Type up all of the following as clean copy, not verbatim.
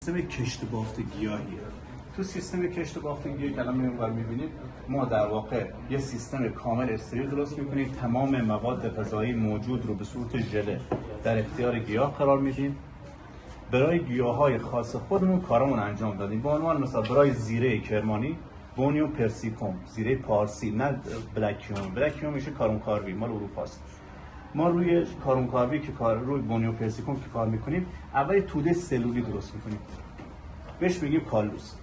سیستم کشت بافت گیاهیه. تو سیستم کشت بافت گیاهی که الان می‌بینید ما در واقع یه سیستم کامل استریل درست می‌کنیم، تمام مواد غذایی موجود رو به صورت ژله در اختیار گیاه قرار میدیم. برای گیاهای خاص خودمون کارمون انجام دادیم. به عنوان مثلا برای زیره کرمانی بونیو پرسیکوم، زیره پارسی، نه بلکیوم میشه کارون کاروی مال اروپاست. ما روی کارون کاروی که روی بونیو پرسیکوم که کار میکنیم، اول توده سلولی درست میکنیم، بهش میگیم کالوس.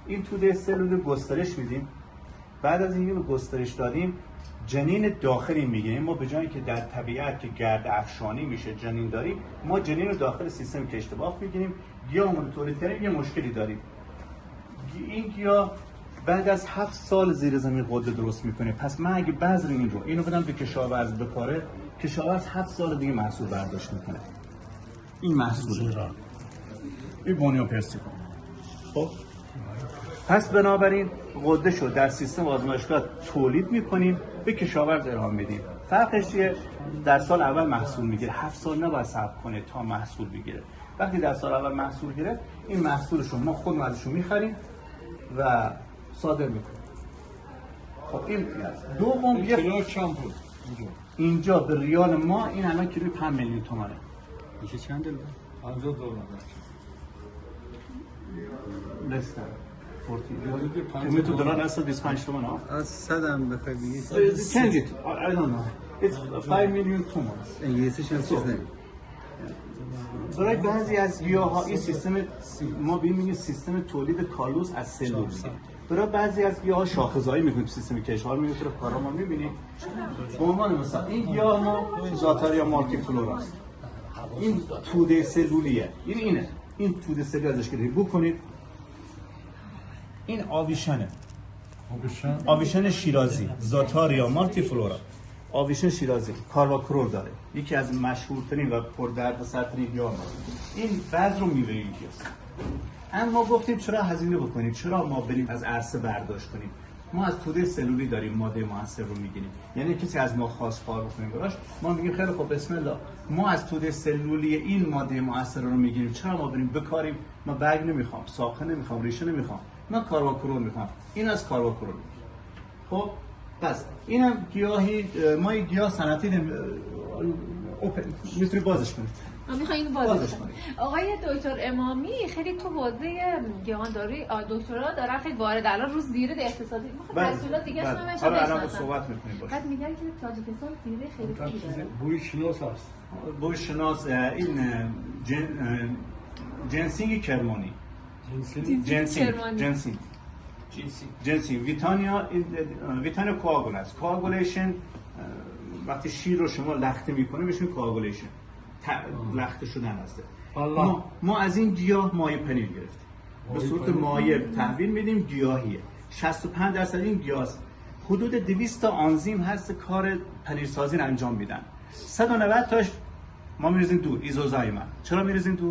این توده سلولی گسترش میدیم. بعد از اینکه گسترش دادیم جنین داخلی میگیریم. ما به جای که در طبیعت که گرد افشانی میشه جنین داریم، ما جنین رو داخل سیستم کشت بافت میگیریم، گیاهمون رو تولید کردیم. یه مشکلی داریم، این گیاه بعد از 7 سال زیر زمین غده درست میکنه. پس من اگه بذر اینو بدم به کشاورز بکاره، کشاورز 7 سال دیگه محصول برداشت میکنه. این محصول این بونیو پرسیکوم. خب پس بنابراین غده شد در سیستم آزمایشگاه تولید میکنیم، به کشاورز ارائه میدیم. فرقش چیه؟ در سال اول محصول میگیره، 7 سال نباید صبر کنه تا محصول بگیره. وقتی در سال اول محصول گرفت، این محصولشو ما خودمون ازشون میخریم و صادر میکنیم. خب این دوم یه کیلو چند بود اینجا به ریال ما این الان کیلوی 5 میلیون تومانه. میشه چند دلار؟ 50 دلار. لس دن 40 تو دلار هست 25 تومان ها. از 100 هم بخوای بگی change it. I don't know. It's 5 میلیون تومان. انگلیسیش هم چیز نمی برای بعضی از گیاها این سیستم ما میگیم سیستم تولید کالوس از سلول میگیم. برای بعضی از گیاها شاخه‌زایی میکنیم، سیستم کشاور میگیم تو کارا ما میبینیم. به عنوان مثلا این گیاه ما زاتاریا مالتیفلورا است. این توده سلولیه. این توده سلولی ازش که بکنید. این آویشنه. آویشن شیرازی، زاتاریا مالتیفلورا. آویشن شیرازی کارواکرور داره، یکی از مشهورترین و پردردسرترین گیاه ماست. این بذر رو میوه این گیاست. اما گفتیم چرا هزینه بکنیم، چرا ما بریم از عرصه برداشت کنیم. ما از توده سلولی داریم ماده مؤثر رو میگیریم، یعنی کسی از ما خواست کار بکنیم براش، ما میگیم خیلی خوب بسم الله، ما از توده سلولی این ماده مؤثر رو میگیریم، چرا ما بریم بکاریم؟ ما برگ نمیخوام، ساقه نمیخوام، ریشه نمیخوام، من کارواکرور میخوام. این از کارواکرور. خب پس اینم گیاهی، ما این گیاه صنعتی میتونی بازش کنید. ما میخوایم اینو بازش کنیم. آقای دکتر امامی خیلی تو حوزه گیاهانداری دکترا دارن، خیلی وارد الان رو زیره اقتصادی میخوام تحصیلات دیگه شما میشه. حالا الان صحبت میکنیم باشه. بعد میگن که تاجیکستان زیره خیلی خوبی داره. بوی شناس هست. بوی شناس این جنسینگ کرمانی. جنسینگ ویتانیا کوآگولاس. کوآگولیشن وقتی شیر رو شما لخته میکنه بهش میگن کوآگولیشن، لخته شدن هسته. ما از این گیاه مایع پنیر گرفتیم، به صورت مایع تحویل میدیم، گیاهیه. 65% این گیاه حدود 200 تا آنزیم هست کار پنیرسازی رو انجام میدن. 190 تاش ما میریزیم دور، ایزوزایمن. چرا میریزیم دور؟